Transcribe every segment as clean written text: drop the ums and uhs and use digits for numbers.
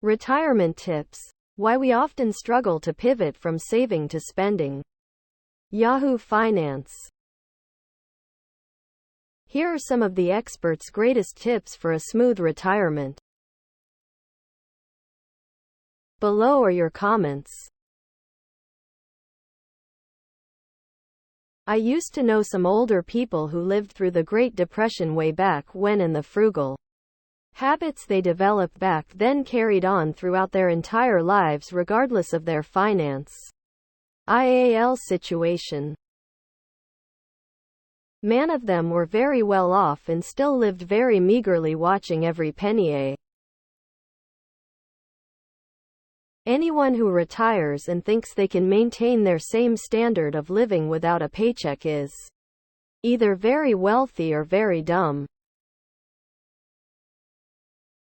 Retirement tips. Why we often struggle to pivot from saving to spending. Yahoo Finance. Here are some of the experts' greatest tips for a smooth retirement. Below are your comments. I used to know some older people who lived through the Great Depression way back when, and the frugal habits they developed back then carried on throughout their entire lives regardless of their financial situation. Many of them were very well off and still lived very meagerly, watching every penny. Anyone who retires and thinks they can maintain their same standard of living without a paycheck is either very wealthy or very dumb.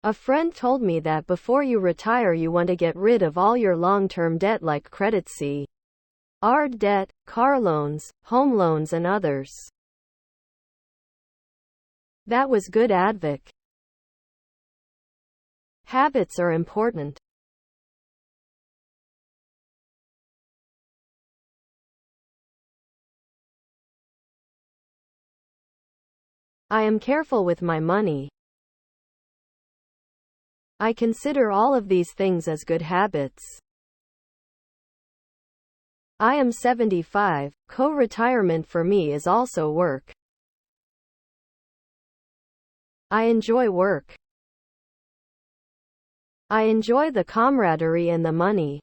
A friend told me that before you retire you want to get rid of all your long-term debt like credit card debt, car loans, home loans and others. That was good advice. Habits are important. I am careful with my money. I consider all of these things as good habits. I am 75. Co-retirement for me is also work. I enjoy work. I enjoy the camaraderie and the money.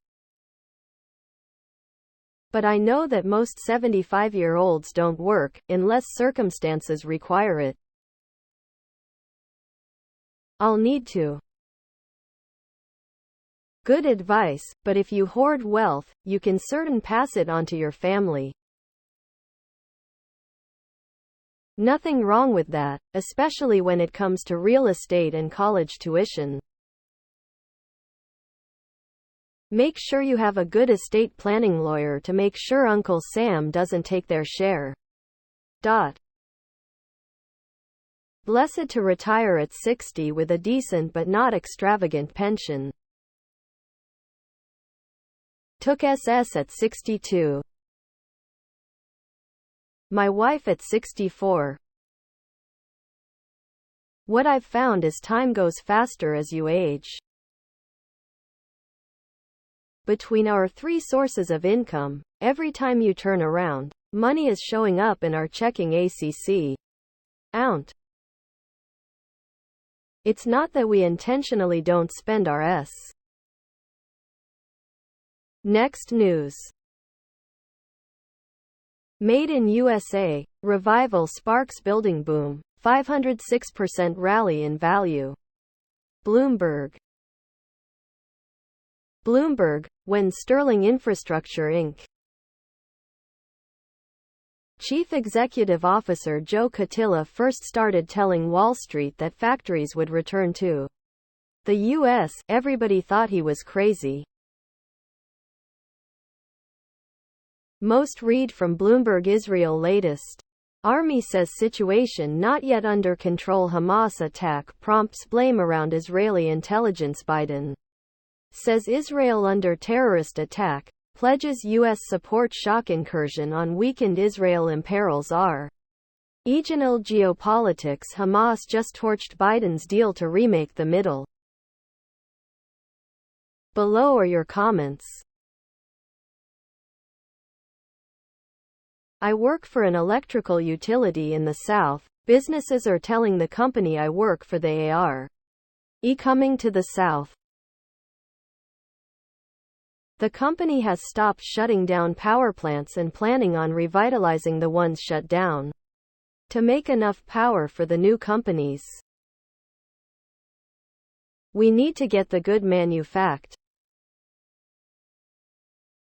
But I know that most 75-year-olds don't work, unless circumstances require it. I'll need to. Good advice, but if you hoard wealth, you can certain pass it on to your family. Nothing wrong with that, especially when it comes to real estate and college tuition. Make sure you have a good estate planning lawyer to make sure Uncle Sam doesn't take their share. Blessed to retire at 60 with a decent but not extravagant pension. Took SS at 62. My wife at 64. What I've found is time goes faster as you age. Between our three sources of income, every time you turn around, money is showing up in our checking account. It's not that we intentionally don't spend our Next news. Made in USA. Revival sparks building boom. 506% rally in value. Bloomberg. When Sterling Infrastructure Inc. Chief Executive Officer Joe Cotilla first started telling Wall Street that factories would return to the U.S., everybody thought he was crazy. Most read from Bloomberg. Israel latest. Army says situation not yet under control. Hamas attack prompts blame around Israeli intelligence. Biden says Israel under terrorist attack, pledges U.S. support. Shock incursion on weakened Israel imperils regional geopolitics. Hamas just torched Biden's deal to remake the Middle. Below are your comments. I work for an electrical utility in the South. Businesses are telling the company I work for they are coming to the South. The company has stopped shutting down power plants and planning on revitalizing the ones shut down to make enough power for the new companies. We need to get the good manufactured.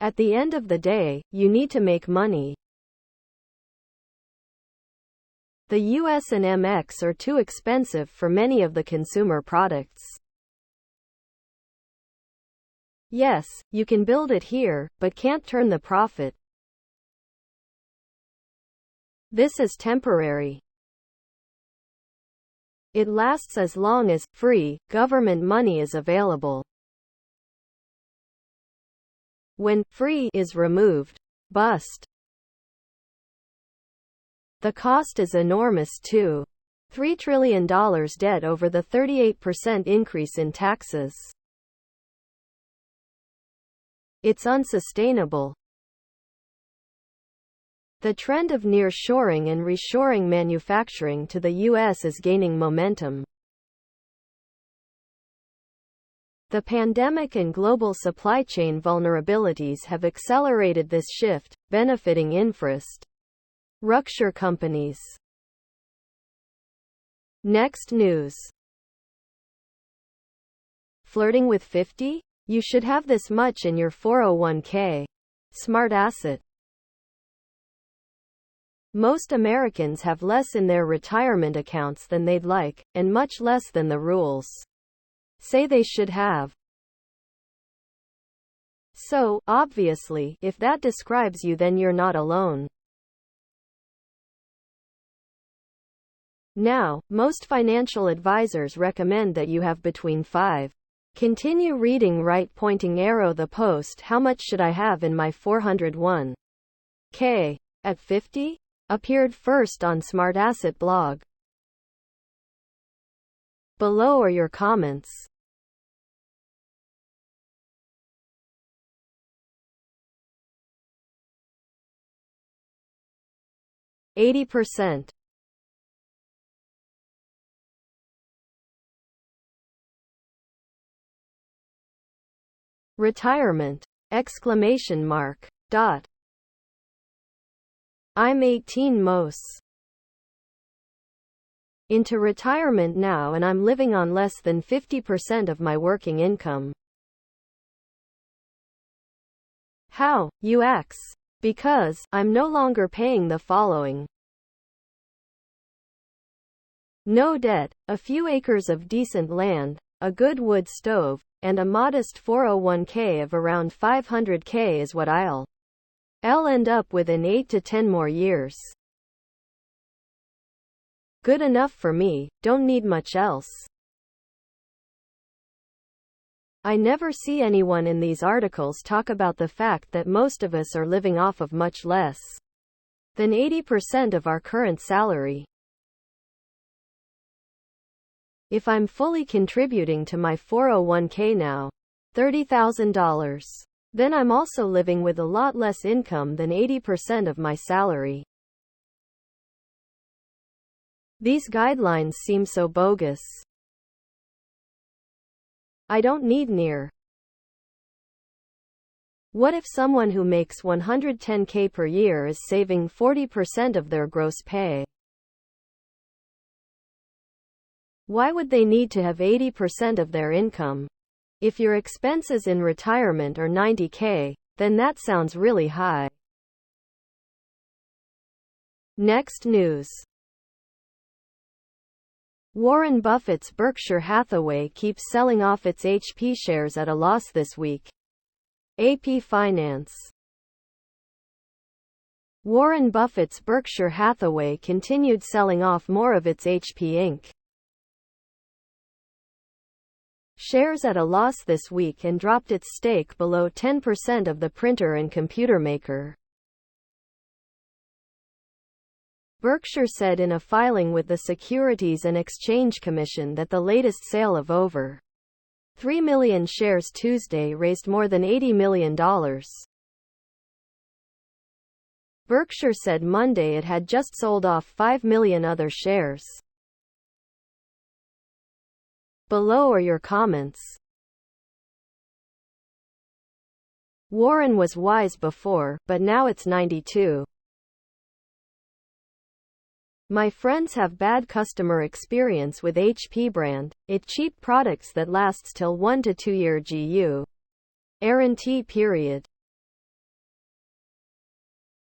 At the end of the day, you need to make money. The US and MX are too expensive for many of the consumer products. Yes, you can build it here, but can't turn the profit. This is temporary. It lasts as long as free government money is available. When free is removed, bust. The cost is enormous too. $3 trillion debt over the 38% increase in taxes. It's unsustainable. The trend of nearshoring and reshoring manufacturing to the U.S. is gaining momentum. The pandemic and global supply chain vulnerabilities have accelerated this shift, benefiting infrastructure companies. Next news. Flirting with 50? You should have this much in your 401k. Smart asset. Most Americans have less in their retirement accounts than they'd like, and much less than the rules say they should have. So, obviously, if that describes you, then you're not alone. Now, most financial advisors recommend that you have between 5. Continue reading right pointing arrow. The post "How much should I have in my 401k at 50?" appeared first on Smart Asset blog. Below are your comments. %. Retirement! Exclamation mark. Dot. I'm 18 mos. Into retirement now and I'm living on less than 50% of my working income. How, you ask? Because, I'm no longer paying the following. No debt, a few acres of decent land, a good wood stove, and a modest 401k of around 500k is what I'll end up with in 8 to 10 more years. Good enough for me, don't need much else. I never see anyone in these articles talk about the fact that most of us are living off of much less than 80% of our current salary. If I'm fully contributing to my 401k now, $30,000, then I'm also living with a lot less income than 80% of my salary. These guidelines seem so bogus. I don't need near. What if someone who makes $110k per year is saving 40% of their gross pay? Why would they need to have 80% of their income? If your expenses in retirement are 90k, then that sounds really high. Next news. Warren Buffett's Berkshire Hathaway keeps selling off its HP shares at a loss this week. AP Finance. Warren Buffett's Berkshire Hathaway continued selling off more of its HP Inc. shares at a loss this week and dropped its stake below 10% of the printer and computer maker. Berkshire said in a filing with the Securities and Exchange Commission that the latest sale of over 3 million shares Tuesday raised more than $80 million. Berkshire said Monday it had just sold off 5 million other shares. Below are your comments. Warren was wise before, but now it's 92. My friends have bad customer experience with HP brand. It cheap products that lasts till 1 to 2 year guarantee period.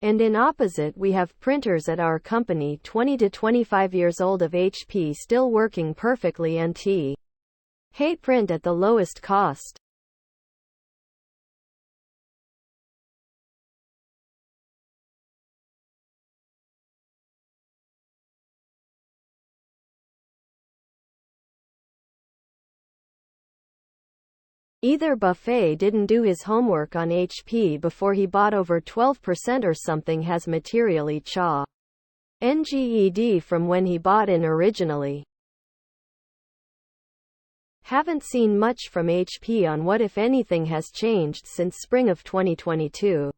And in opposite we have printers at our company 20 to 25 years old of HP still working perfectly and hey print at the lowest cost. Either Buffet didn't do his homework on HP before he bought over 12% or something has materially NGED from when he bought in originally. Haven't seen much from HP on what if anything has changed since spring of 2022.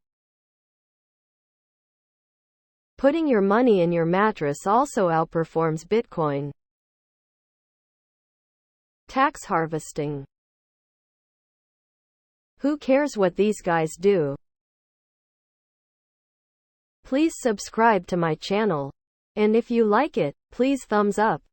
Putting your money in your mattress also outperforms Bitcoin. Tax harvesting. Who cares what these guys do? Please subscribe to my channel. And if you like it, please thumbs up.